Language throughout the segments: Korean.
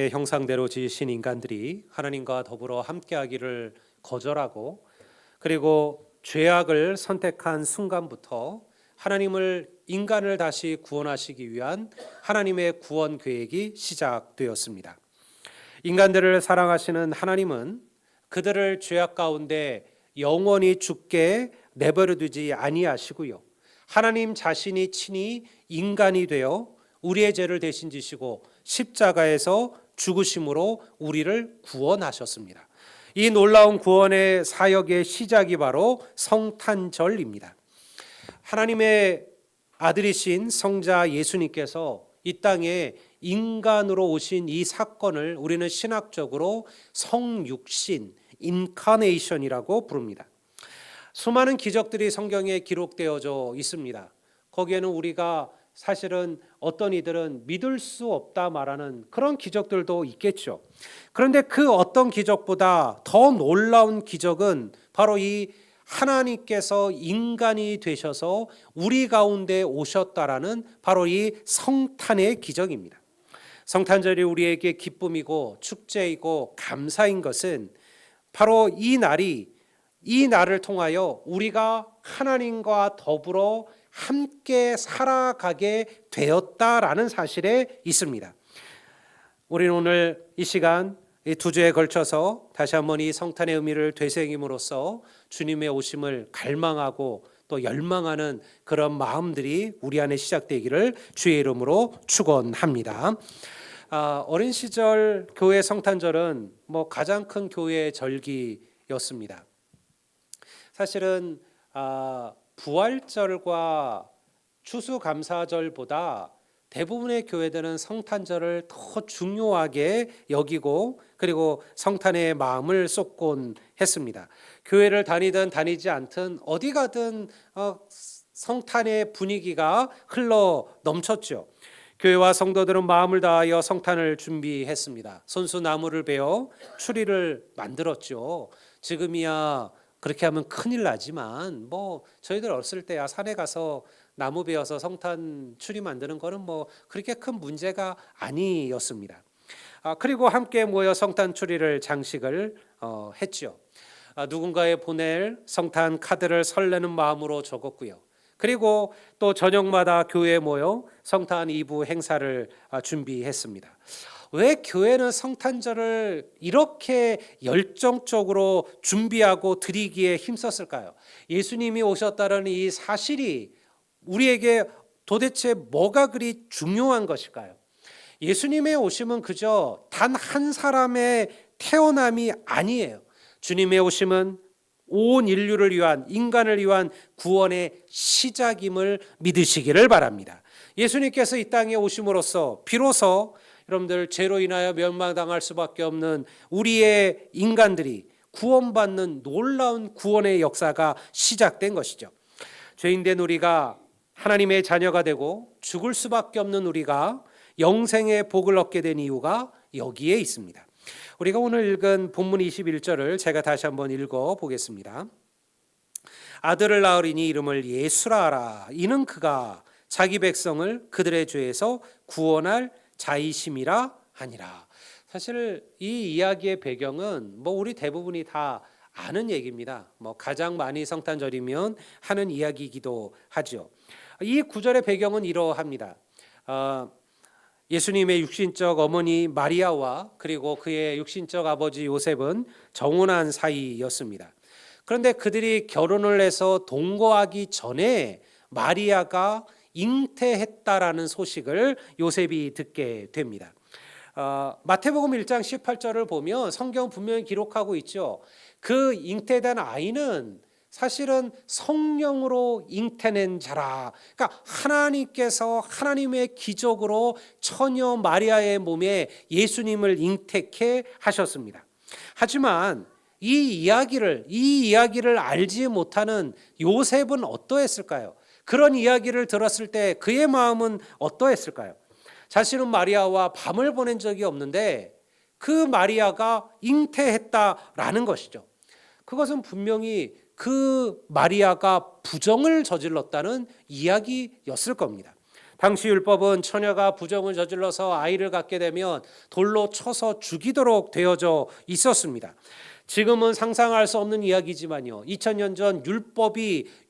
형상대로 지으신 인간들이 하나님과 더불어 함께하기를 거절하고 그리고 죄악을 선택한 순간부터 인간을 다시 구원하시기 위한 하나님의 구원 계획이 시작되었습니다. 인간들을 사랑하시는 하나님은 그들을 죄악 가운데 영원히 죽게 내버려 두지 아니하시고요. 하나님 자신이 친히 인간이 되어 우리의 죄를 대신 지시고 십자가에서 죽으심으로 우리를 구원하셨습니다. 이 놀라운 구원의 사역의 시작이 바로 성탄절입니다. 하나님의 아들이신 성자 예수님께서 이 땅에 인간으로 오신 이 사건을 우리는 신학적으로 성육신, 인카네이션이라고 부릅니다. 수많은 기적들이 성경에 기록되어져 있습니다. 거기에는 우리가 사실은 어떤 이들은 믿을 수 없다 말하는 그런 기적들도 있겠죠. 그런데 그 어떤 기적보다 더 놀라운 기적은 바로 이 하나님께서 인간이 되셔서 우리 가운데 오셨다라는 바로 이 성탄의 기적입니다. 성탄절이 우리에게 기쁨이고 축제이고 감사인 것은 바로 이 날을 통하여 우리가 하나님과 더불어 함께 살아가게 되었다라는 사실에 있습니다. 우리는 오늘 이 시간 이 두 주에 걸쳐서 다시 한번 이 성탄의 의미를 되새김으로써 주님의 오심을 갈망하고 또 열망하는 그런 마음들이 우리 안에 시작되기를 주의 이름으로 축원합니다. 어린 시절 교회 성탄절은 가장 큰 교회의 절기였습니다. 사실은 부활절과 추수감사절보다 대부분의 교회들은 성탄절을 더 중요하게 여기고 그리고 성탄의 마음을 쏟곤 했습니다. 교회를 다니든 다니지 않든 어디 가든 성탄의 분위기가 흘러 넘쳤죠. 교회와 성도들은 마음을 다하여 성탄을 준비했습니다. 손수 나무를 베어 추리를 만들었죠. 지금이야 그렇게 하면 큰일 나지만 저희들 어렸을 때야 산에 가서 나무 베어서 성탄 추리 만드는 거는 그렇게 큰 문제가 아니었습니다. 그리고 함께 모여 성탄 추리를 장식을 했죠. 누군가에 보낼 성탄 카드를 설레는 마음으로 적었고요. 그리고 또 저녁마다 교회에 모여 성탄 2부 행사를 준비했습니다. 왜 교회는 성탄절을 이렇게 열정적으로 준비하고 드리기에 힘썼을까요? 예수님이 오셨다는 이 사실이 우리에게 도대체 뭐가 그리 중요한 것일까요? 예수님의 오심은 그저 단 한 사람의 태어남이 아니에요. 주님의 오심은 온 인류를 위한, 인간을 위한 구원의 시작임을 믿으시기를 바랍니다. 예수님께서 이 땅에 오심으로써 비로소 여러분들 죄로 인하여 멸망당할 수밖에 없는 우리의 인간들이 구원받는 놀라운 구원의 역사가 시작된 것이죠. 죄인된 우리가 하나님의 자녀가 되고 죽을 수밖에 없는 우리가 영생의 복을 얻게 된 이유가 여기에 있습니다. 우리가 오늘 읽은 본문 21절을 제가 다시 한번 읽어보겠습니다. 아들을 낳으리니 이름을 예수라 하라. 이는 그가 자기 백성을 그들의 죄에서 구원할 자이심이라 하니라. 사실 이 이야기의 배경은 우리 대부분이 다 아는 얘기입니다. 가장 많이 성탄절이면 하는 이야기이기도 하죠. 이 구절의 배경은 이러합니다. 예수님의 육신적 어머니 마리아와 그리고 그의 육신적 아버지 요셉은 정혼한 사이였습니다. 그런데 그들이 결혼을 해서 동거하기 전에 마리아가 잉태했다라는 소식을 요셉이 듣게 됩니다. 마태복음 1장 18절을 보면 성경 분명히 기록하고 있죠. 그 잉태된 아이는 사실은 성령으로 잉태낸 자라. 그러니까 하나님께서 하나님의 기적으로 처녀 마리아의 몸에 예수님을 잉태케 하셨습니다. 하지만 이 이야기를 알지 못하는 요셉은 어떠했을까요? 그런 이야기를 들었을 때 그의 마음은 어떠했을까요? 자신은 마리아와 밤을 보낸 적이 없는데 그 마리아가 잉태했다라는 것이죠. 그것은 분명히 그 마리아가 부정을 저질렀다는 이야기였을 겁니다. 당시 율법은 처녀가 부정을 저질러서 아이를 갖게 되면 돌로 쳐서 죽이도록 되어져 있었습니다. 지금은 상상할 수 없는 이야기지만요. 2000년 전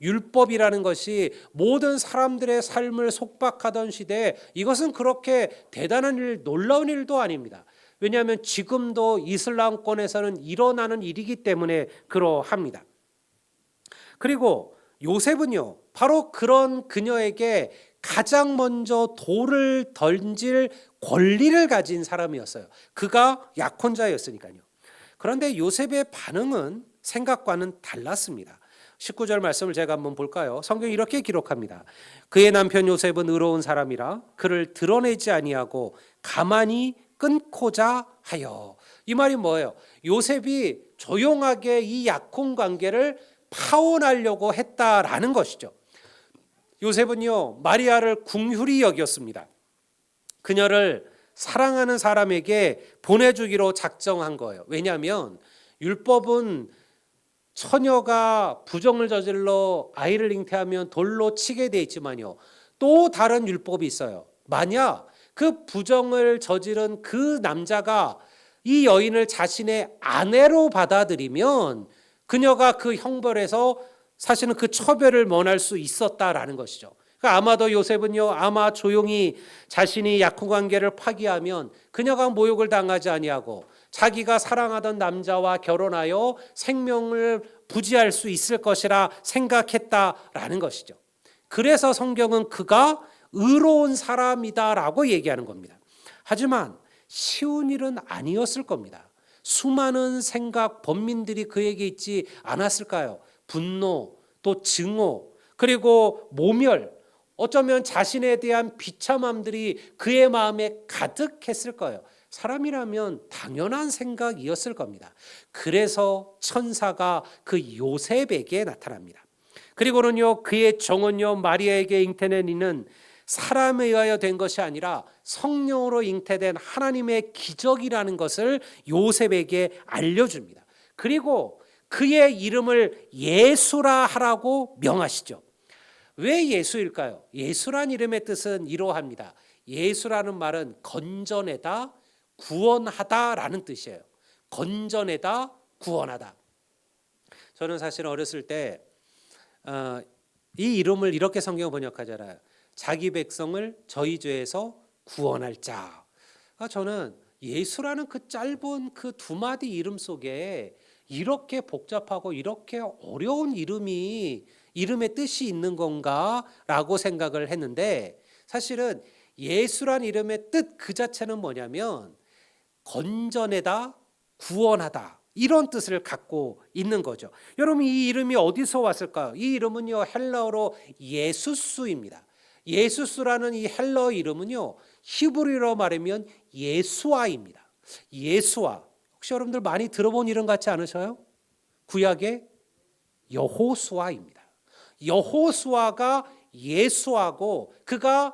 율법이라는 것이 모든 사람들의 삶을 속박하던 시대에 이것은 그렇게 대단한 일, 놀라운 일도 아닙니다. 왜냐하면 지금도 이슬람권에서는 일어나는 일이기 때문에 그러합니다. 그리고 요셉은요, 바로 그런 그녀에게 가장 먼저 돌을 던질 권리를 가진 사람이었어요. 그가 약혼자였으니까요. 그런데 요셉의 반응은 생각과는 달랐습니다. 19절 말씀을 제가 한번 볼까요? 성경이 이렇게 기록합니다. 그의 남편 요셉은 의로운 사람이라 그를 드러내지 아니하고 가만히 끊고자 하여. 이 말이 뭐예요? 요셉이 조용하게 이 약혼 관계를 파혼하려고 했다라는 것이죠. 요셉은요, 마리아를 궁휼히 여겼습니다. 그녀를 사랑하는 사람에게 보내주기로 작정한 거예요. 왜냐하면 율법은 처녀가 부정을 저질러 아이를 잉태하면 돌로 치게 돼 있지만요, 또 다른 율법이 있어요. 만약 그 부정을 저지른 그 남자가 이 여인을 자신의 아내로 받아들이면 그녀가 그 형벌에서 사실은 그 처벌을 면할 수 있었다라는 것이죠. 그러니까 아마도 요셉은요, 아마 조용히 자신이 약혼관계를 파기하면 그녀가 모욕을 당하지 아니하고 자기가 사랑하던 남자와 결혼하여 생명을 부지할 수 있을 것이라 생각했다라는 것이죠. 그래서 성경은 그가 의로운 사람이다라고 얘기하는 겁니다. 하지만 쉬운 일은 아니었을 겁니다. 수많은 생각, 번민들이 그에게 있지 않았을까요? 분노, 또 증오, 그리고 모멸, 어쩌면 자신에 대한 비참함들이 그의 마음에 가득했을 거예요. 사람이라면 당연한 생각이었을 겁니다. 그래서 천사가 그 요셉에게 나타납니다. 그리고는요, 그의 정은요, 마리아에게 잉태된 이는 사람에 의하여 된 것이 아니라 성령으로 잉태된 하나님의 기적이라는 것을 요셉에게 알려줍니다. 그리고 그의 이름을 예수라 하라고 명하시죠. 왜 예수일까요? 예수란 이름의 뜻은 이러합니다. 예수라는 말은 건져내다, 구원하다라는 뜻이에요. 건져내다, 구원하다. 저는 사실 어렸을 때 이 이름을 이렇게 성경 번역하잖아요. 자기 백성을 저희 죄에서 구원할 자. 저는 예수라는 그 짧은 그 두 마디 이름 속에 이렇게 복잡하고 이렇게 어려운 이름의 뜻이 있는 건가라고 생각을 했는데, 사실은 예수란 이름의 뜻 그 자체는 뭐냐면 건져내다, 구원하다, 이런 뜻을 갖고 있는 거죠. 여러분, 이 이름이 어디서 왔을까요? 이 이름은요, 헬라어로 예수스입니다. 예수스라는 이 헬라어 이름은요, 히브리어로 말하면 예수아입니다. 예수아. 혹시 여러분들 많이 들어본 이름 같지 않으셔요? 구약의 여호수아입니다. 여호수아가 예수하고 그가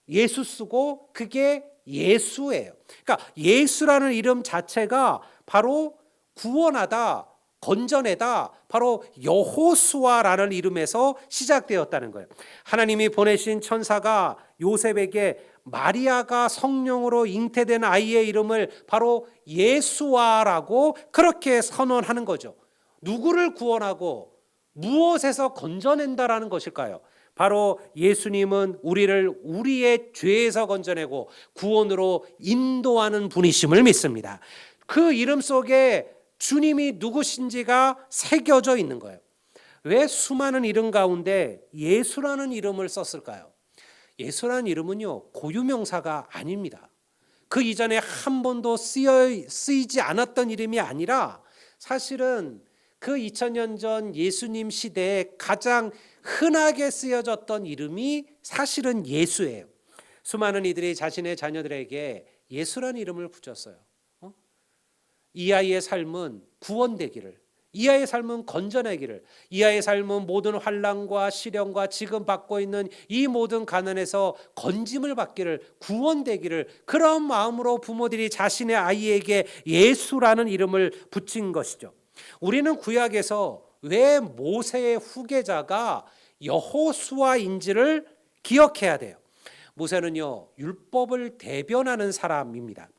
예수스고 그게 예수예요. 그러니까 예수라는 이름 자체가 바로 구원하다, 건져내다, 바로 여호수아라는 이름에서 시작되었다는 거예요. 하나님이 보내신 천사가 요셉에게 마리아가 성령으로 잉태된 아이의 이름을 바로 예수아라고 그렇게 선언하는 거죠. 누구를 구원하고 무엇에서 건져낸다라는 것일까요? 바로 예수님은 우리를 우리의 죄에서 건져내고 구원으로 인도하는 분이심을 믿습니다. 그 이름 속에 주님이 누구신지가 새겨져 있는 거예요. 왜 수많은 이름 가운데 예수라는 이름을 썼을까요? 예수라는 이름은요, 고유명사가 아닙니다. 그 이전에 한 번도 쓰이지 않았던 이름이 아니라 사실은 그 2000년 전 예수님 시대에 가장 흔하게 쓰여졌던 이름이 사실은 예수예요. 수많은 이들이 자신의 자녀들에게 예수라는 이름을 붙였어요. 이 아이의 삶은 구원되기를, 이 아이의 삶은 건져내기를, 이 아이의 삶은 모든 환난과 시련과 지금 받고 있는 이 모든 가난에서 건짐을 받기를, 구원되기를, 그런 마음으로 부모들이 자신의 아이에게 예수라는 이름을 붙인 것이죠. 우리는 구약에서 왜 모세의 후계자가 여호수아인지를 기억해야 돼요. 모세는요, 율법을 대변하는 사람입니다.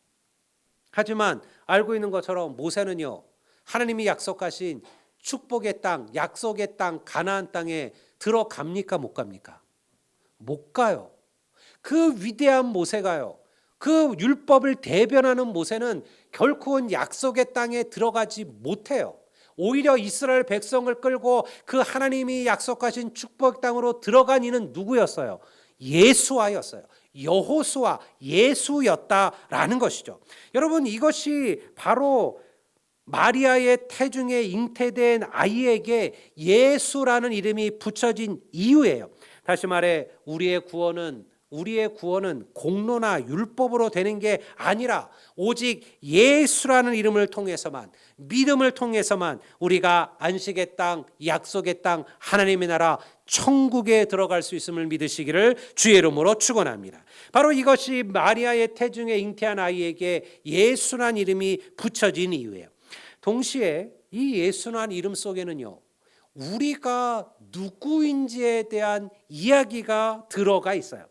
하지만 알고 있는 것처럼 모세는요, 하나님이 약속하신 축복의 땅, 약속의 땅, 가나안 땅에 들어갑니까? 못 갑니까? 못 가요. 그 위대한 모세가요, 그 율법을 대변하는 모세는 결코 약속의 땅에 들어가지 못해요. 오히려 이스라엘 백성을 끌고 그 하나님이 약속하신 축복 땅으로 들어간 이는 누구였어요? 예수와였어요. 여호수아, 예수였다라는 것이죠. 여러분, 이것이 바로 마리아의 태중에 잉태된 아이에게 예수라는 이름이 붙여진 이유예요. 다시 말해 우리의 구원은 공로나 율법으로 되는 게 아니라 오직 예수라는 이름을 통해서만, 믿음을 통해서만 우리가 안식의 땅, 약속의 땅, 하나님의 나라 천국에 들어갈 수 있음을 믿으시기를 주의 이름으로 축원합니다. 바로 이것이 마리아의 태중에 잉태한 아이에게 예수라는 이름이 붙여진 이유예요. 동시에 이 예수라는 이름 속에는요, 우리가 누구인지에 대한 이야기가 들어가 있어요.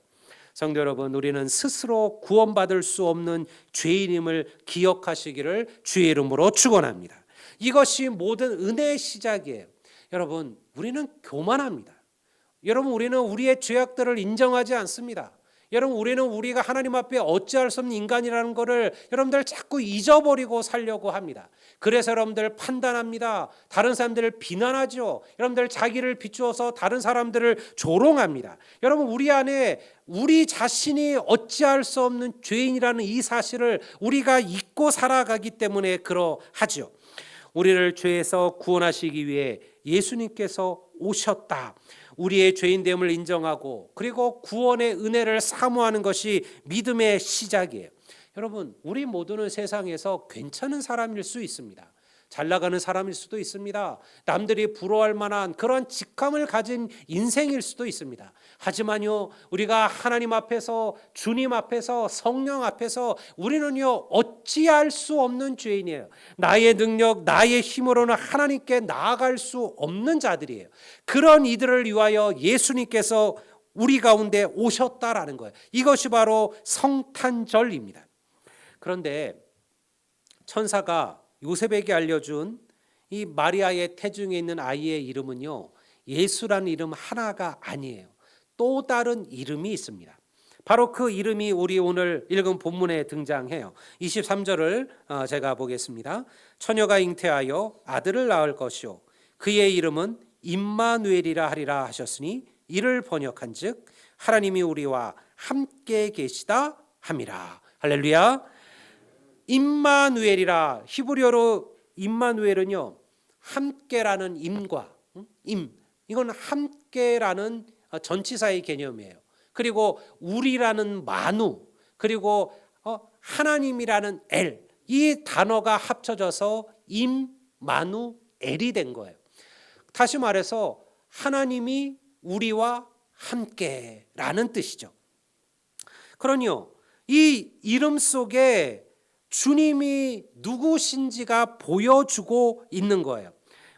성도 여러분, 우리는 스스로 구원받을 수 없는 죄인임을 기억하시기를 주의 이름으로 축원합니다. 이것이 모든 은혜의 시작이에요. 여러분, 우리는 교만합니다. 여러분, 우리는 우리의 죄악들을 인정하지 않습니다. 여러분, 우리는 우리가 하나님 앞에 어찌할 수 없는 인간이라는 것을 여러분들 자꾸 잊어버리고 살려고 합니다. 그래서 여러분들 판단합니다. 다른 사람들을 비난하죠. 여러분들 자기를 비추어서 다른 사람들을 조롱합니다. 여러분, 우리 안에 우리 자신이 어찌할 수 없는 죄인이라는 이 사실을 우리가 잊고 살아가기 때문에 그러하죠. 우리를 죄에서 구원하시기 위해 예수님께서 오셨다. 우리의 죄인됨을 인정하고 그리고 구원의 은혜를 사모하는 것이 믿음의 시작이에요. 여러분, 우리 모두는 세상에서 괜찮은 사람일 수 있습니다. 잘 나가는 사람일 수도 있습니다. 남들이 부러워할 만한 그런 직함을 가진 인생일 수도 있습니다. 하지만요, 우리가 하나님 앞에서, 주님 앞에서, 성령 앞에서 우리는요, 어찌할 수 없는 죄인이에요. 나의 능력, 나의 힘으로는 하나님께 나아갈 수 없는 자들이에요. 그런 이들을 위하여 예수님께서 우리 가운데 오셨다라는 거예요. 이것이 바로 성탄절입니다. 그런데 천사가 요셉에게 알려준 이 마리아의 태중에 있는 아이의 이름은요, 예수라는 이름 하나가 아니에요. 또 다른 이름이 있습니다. 바로 그 이름이 우리 오늘 읽은 본문에 등장해요. 23절을 제가 보겠습니다. 처녀가 잉태하여 아들을 낳을 것이요 그의 이름은 임마누엘이라 하리라 하셨으니 이를 번역한즉 하나님이 우리와 함께 계시다 함이라. 할렐루야. 임마누엘이라, 히브리어로 임마누엘은요, 함께라는 임과 이건 함께라는 전치사의 개념이에요. 그리고 우리라는 마누, 그리고 하나님이라는 엘, 이 단어가 합쳐져서 임마누엘이 된 거예요. 다시 말해서 하나님이 우리와 함께라는 뜻이죠. 그러니요, 이 이름 속에 주님이 누구신지가 보여주고 있는 거예요.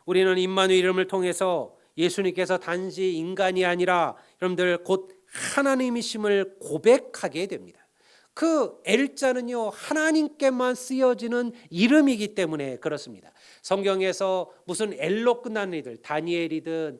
우리는 임마누엘 이름을 통해서 예수님께서 단지 인간이 아니라 여러분들 곧 하나님이심을 고백하게 됩니다. 그 엘자는요, 하나님께만 쓰여지는 이름이기 때문에 그렇습니다. 성경에서 무슨 엘로 끝나는 이들, 다니엘이든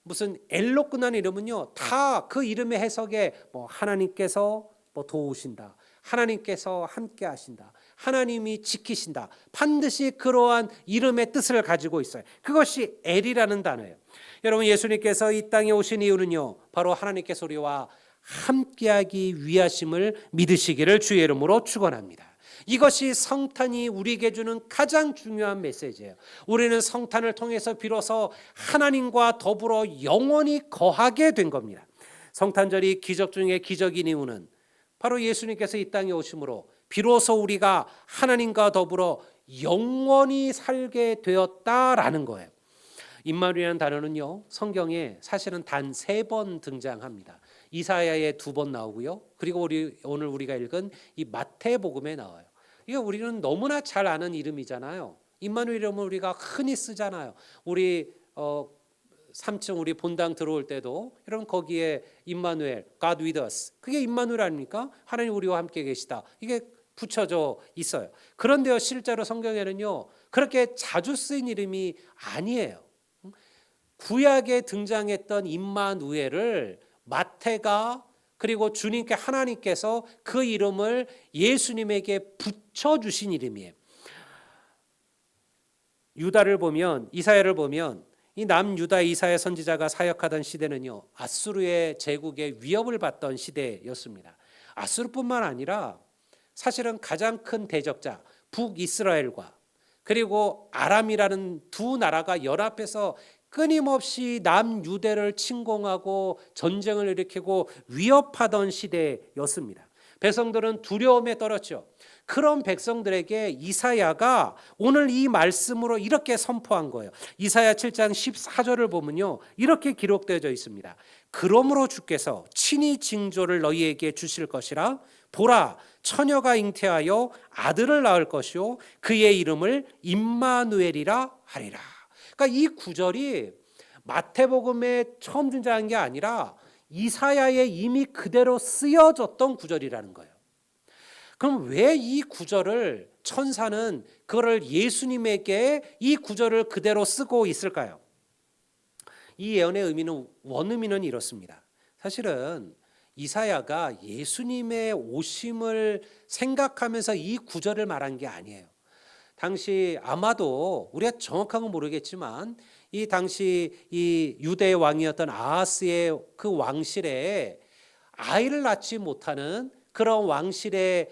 무슨 엘로 끝나는 이름은요, 다 그 이름의 해석에 하나님께서 도우신다, 하나님께서 함께 하신다, 하나님이 지키신다, 반드시 그러한 이름의 뜻을 가지고 있어요. 그것이 엘이라는 단어예요. 여러분, 예수님께서 이 땅에 오신 이유는요, 바로 하나님께서 우리와 함께하기 위하심을 믿으시기를 주의 이름으로 축원합니다. 이것이 성탄이 우리에게 주는 가장 중요한 메시지예요. 우리는 성탄을 통해서 비로소 하나님과 더불어 영원히 거하게 된 겁니다. 성탄절이 기적 중에 기적인 이유는 바로 예수님께서 이 땅에 오심으로 비로소 우리가 하나님과 더불어 영원히 살게 되었다라는 거예요. 임마누엘이라는 단어는요, 성경에 사실은 단 3번 등장합니다. 이사야에 2번 나오고요, 그리고 오늘 우리가 읽은 이 마태복음에 나와요. 이게 우리는 너무나 잘 아는 이름이잖아요. 임마누엘 이름을 우리가 흔히 쓰잖아요. 우리 3층 우리 본당 들어올 때도 여러분 거기에 임마누엘, God with us. 그게 임마누엘 아닙니까? 하나님 우리와 함께 계시다. 이게 붙여져 있어요. 그런데요, 실제로 성경에는요, 그렇게 자주 쓰인 이름이 아니에요. 구약에 등장했던 임마누엘을 마태가 그리고 주님께 하나님께서 그 이름을 예수님에게 붙여주신 이름이에요. 유다를 보면, 이사야를 보면 이 남유다 이사야 선지자가 사역하던 시대는요, 아수르의 제국의 위협을 받던 시대였습니다. 아수르뿐만 아니라 사실은 가장 큰 대적자 북이스라엘과 그리고 아람이라는 두 나라가 연합해서 끊임없이 남유대를 침공하고 전쟁을 일으키고 위협하던 시대였습니다. 백성들은 두려움에 떨었죠. 그런 백성들에게 이사야가 오늘 이 말씀으로 이렇게 선포한 거예요. 이사야 7장 14절을 보면요, 이렇게 기록되어 있습니다. 그러므로 주께서 친히 징조를 너희에게 주실 것이라. 보라, 처녀가 잉태하여 아들을 낳을 것이요 그의 이름을 임마누엘이라 하리라. 그러니까 이 구절이 마태복음에 처음 등장한 게 아니라 이사야에 이미 그대로 쓰여졌던 구절이라는 거예요. 그럼 왜 이 구절을 천사는 그거를 예수님에게 이 구절을 그대로 쓰고 있을까요? 이 예언의 의미는 원의미는 이렇습니다. 사실은 이사야가 예수님의 오심을 생각하면서 이 구절을 말한 게 아니에요. 당시 아마도 우리가 정확한 건 모르겠지만 이 당시 이 유대의 왕이었던 아하스의 그 왕실에 아이를 낳지 못하는 그런 왕실의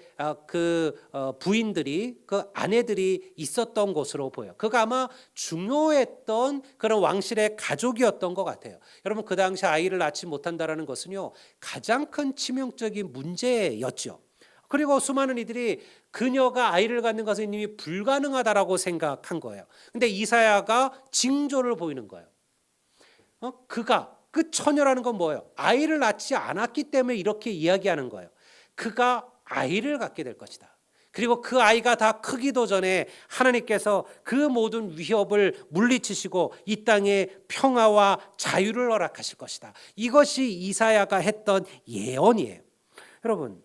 부인들이 그 아내들이 있었던 것으로 보여요. 그가 아마 중요했던 그런 왕실의 가족이었던 것 같아요. 여러분 그 당시 아이를 낳지 못한다는 것은요 가장 큰 치명적인 문제였죠. 그리고 수많은 이들이 그녀가 아이를 갖는 것은 이미 불가능하다라고 생각한 거예요. 근데 이사야가 징조를 보이는 거예요. 그가 그 처녀라는 건 뭐예요? 아이를 낳지 않았기 때문에 이렇게 이야기하는 거예요. 그가 아이를 갖게 될 것이다. 그리고 그 아이가 다 크기도 전에 하나님께서 그 모든 위협을 물리치시고 이 땅에 평화와 자유를 허락하실 것이다. 이것이 이사야가 했던 예언이에요. 여러분,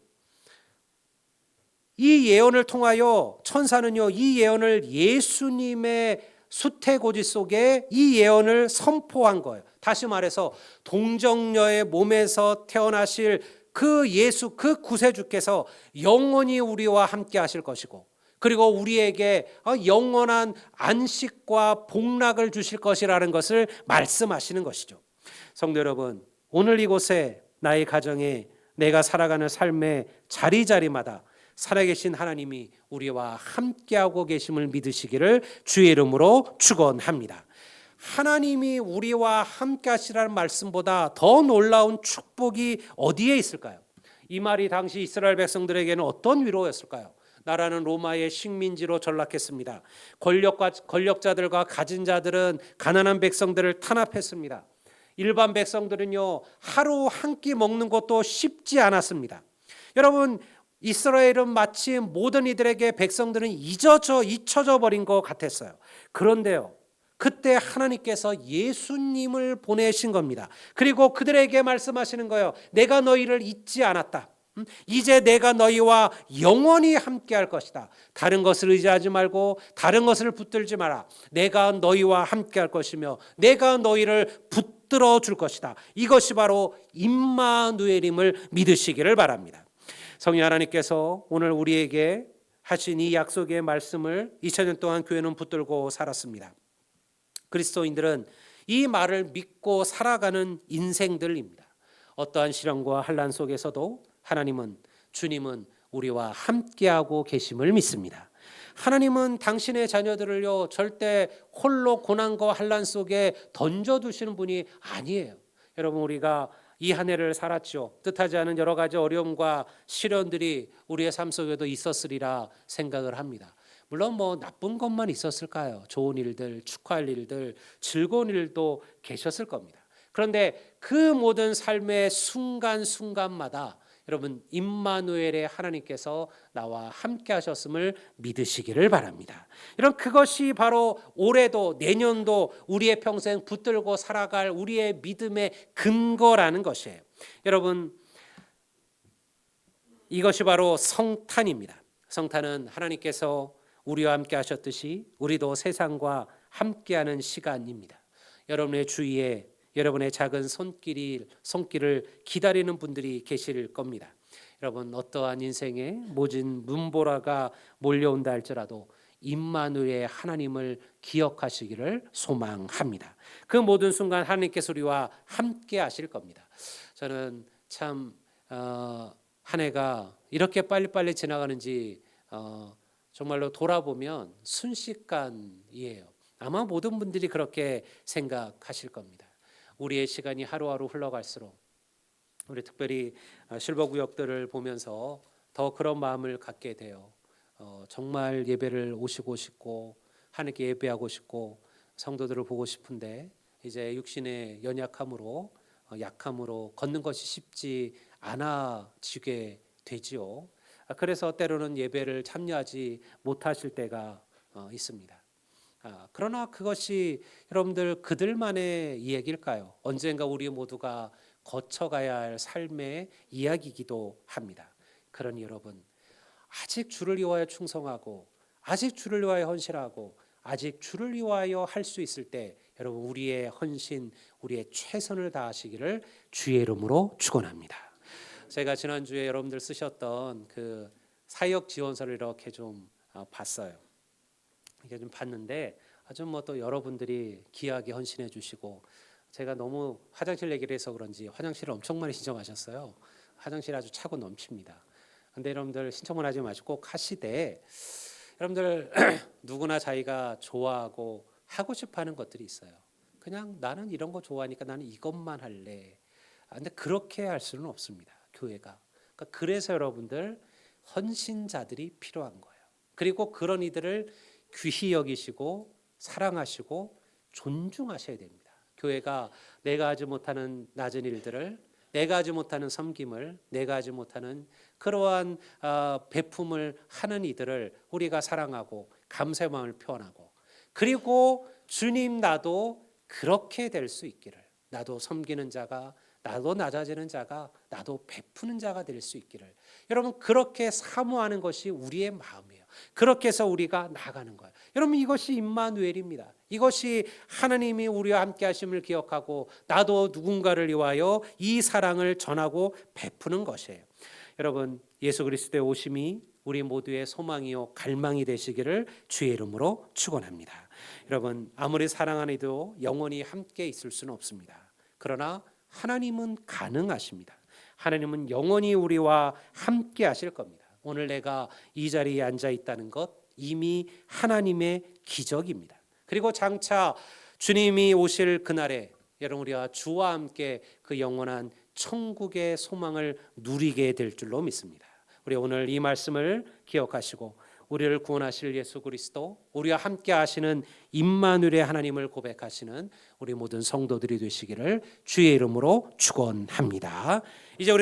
이 예언을 통하여 천사는요, 이 예언을 예수님의 수태고지 속에 이 예언을 선포한 거예요. 다시 말해서 동정녀의 몸에서 태어나실 그 예수, 그 구세주께서 영원히 우리와 함께 하실 것이고 그리고 우리에게 영원한 안식과 복락을 주실 것이라는 것을 말씀하시는 것이죠. 성도 여러분, 오늘 이곳에 나의 가정에 내가 살아가는 삶의 자리자리마다 살아계신 하나님이 우리와 함께하고 계심을 믿으시기를 주의 이름으로 축원합니다. 하나님이 우리와 함께 하시라는 말씀보다 더 놀라운 축복이 어디에 있을까요? 이 말이 당시 이스라엘 백성들에게는 어떤 위로였을까요? 나라는 로마의 식민지로 전락했습니다. 권력자들과 가진 자들은 가난한 백성들을 탄압했습니다. 일반 백성들은요 하루 한 끼 먹는 것도 쉽지 않았습니다. 여러분, 이스라엘은 마치 모든 이들에게 백성들은 잊혀져 버린 것 같았어요. 그런데요, 그때 하나님께서 예수님을 보내신 겁니다. 그리고 그들에게 말씀하시는 거예요. 내가 너희를 잊지 않았다. 이제 내가 너희와 영원히 함께 할 것이다. 다른 것을 의지하지 말고 다른 것을 붙들지 마라. 내가 너희와 함께 할 것이며 내가 너희를 붙들어 줄 것이다. 이것이 바로 임마누엘임을 믿으시기를 바랍니다. 성령 하나님께서 오늘 우리에게 하신 이 약속의 말씀을 2000년 동안 교회는 붙들고 살았습니다. 그리스도인들은 이 말을 믿고 살아가는 인생들입니다. 어떠한 시련과 환난 속에서도 주님은 우리와 함께하고 계심을 믿습니다. 하나님은 당신의 자녀들을요 절대 홀로 고난과 환난 속에 던져두시는 분이 아니에요. 여러분, 우리가 이 한 해를 살았죠. 뜻하지 않은 여러 가지 어려움과 시련들이 우리의 삶 속에도 있었으리라 생각을 합니다. 물론 나쁜 것만 있었을까요? 좋은 일들, 축하할 일들, 즐거운 일도 계셨을 겁니다. 그런데 그 모든 삶의 순간순간마다 여러분 임마누엘의 하나님께서 나와 함께 하셨음을 믿으시기를 바랍니다. 여러분 그것이 바로 올해도 내년도 우리의 평생 붙들고 살아갈 우리의 믿음의 근거라는 것이에요. 여러분 이것이 바로 성탄입니다. 성탄은 하나님께서 우리와 함께 하셨듯이 우리도 세상과 함께하는 시간입니다. 여러분의 주위에 여러분의 작은 손길을 기다리는 분들이 계실 겁니다. 여러분 어떠한 인생에 모진 눈보라가 몰려온다 할지라도 임마누엘의 하나님을 기억하시기를 소망합니다. 그 모든 순간 하나님께서 우리와 함께 하실 겁니다. 저는 참 한 해가 이렇게 빨리빨리 지나가는지 정말로 돌아보면 순식간이에요. 아마 모든 분들이 그렇게 생각하실 겁니다. 우리의 시간이 하루하루 흘러갈수록 우리 특별히 실버구역들을 보면서 더 그런 마음을 갖게 돼요. 정말 예배를 오시고 싶고 하나님께 예배하고 싶고 성도들을 보고 싶은데 이제 육신의 연약함으로 약함으로 걷는 것이 쉽지 않아지게 되지요. 그래서 때로는 예배를 참여하지 못하실 때가 있습니다. 그러나 그것이 여러분들 그들만의 이야기일까요? 언젠가 우리 모두가 거쳐가야 할 삶의 이야기이기도 합니다. 그러니 여러분 아직 주를 위하여 충성하고 아직 주를 위하여 헌신하고 아직 주를 위하여 할 수 있을 때 여러분 우리의 헌신 우리의 최선을 다하시기를 주의 이름으로 축원합니다. 제가 지난주에 여러분들 쓰셨던 그 사역 지원서를 이렇게 좀 봤어요. 이게 좀 봤는데 아주 뭐 또 여러분들이 귀하게 헌신해 주시고 제가 너무 화장실 얘기를 해서 그런지 화장실을 엄청 많이 신청하셨어요. 화장실 아주 차고 넘칩니다. 근데 여러분들 신청만 하지 마시고 꼭 하시되 여러분들 누구나 자기가 좋아하고 하고 싶어하는 것들이 있어요. 그냥 나는 이런 거 좋아하니까 나는 이것만 할래. 근데 그렇게 할 수는 없습니다. 교회가. 그러니까 그래서 여러분들 헌신자들이 필요한 거예요. 그리고 그런 이들을 귀히 여기시고 사랑하시고 존중하셔야 됩니다. 교회가 내가 하지 못하는 낮은 일들을 내가 하지 못하는 섬김을 내가 하지 못하는 그러한 베품을 하는 이들을 우리가 사랑하고 감사의 마음을 표현하고 그리고 주님 나도 그렇게 될 수 있기를 나도 섬기는 자가 나도 낮아지는 자가 나도 베푸는 자가 될 수 있기를 여러분 그렇게 사모하는 것이 우리의 마음이에요. 그렇게 해서 우리가 나가는 거예요. 여러분 이것이 임마누엘입니다. 이것이 하나님이 우리와 함께 하심을 기억하고 나도 누군가를 위하여 이 사랑을 전하고 베푸는 것이에요. 여러분 예수 그리스도의 오심이 우리 모두의 소망이요 갈망이 되시기를 주의 이름으로 축원합니다. 여러분 아무리 사랑하는 이도 영원히 함께 있을 수는 없습니다. 그러나 하나님은 가능하십니다. 하나님은 영원히 우리와 함께 하실 겁니다. 오늘 내가 이 자리에 앉아 있다는 것 이미 하나님의 기적입니다. 그리고 장차 주님이 오실 그날에 여러분 우리가 주와 함께 그 영원한 천국의 소망을 누리게 될 줄로 믿습니다. 우리 오늘 이 말씀을 기억하시고 우리를 구원하실 예수 그리스도 우리와 함께 하시는 임마누엘의 하나님을 고백하시는 우리 모든 성도들이 되시기를 주의 이름으로 축원합니다. 이제 우리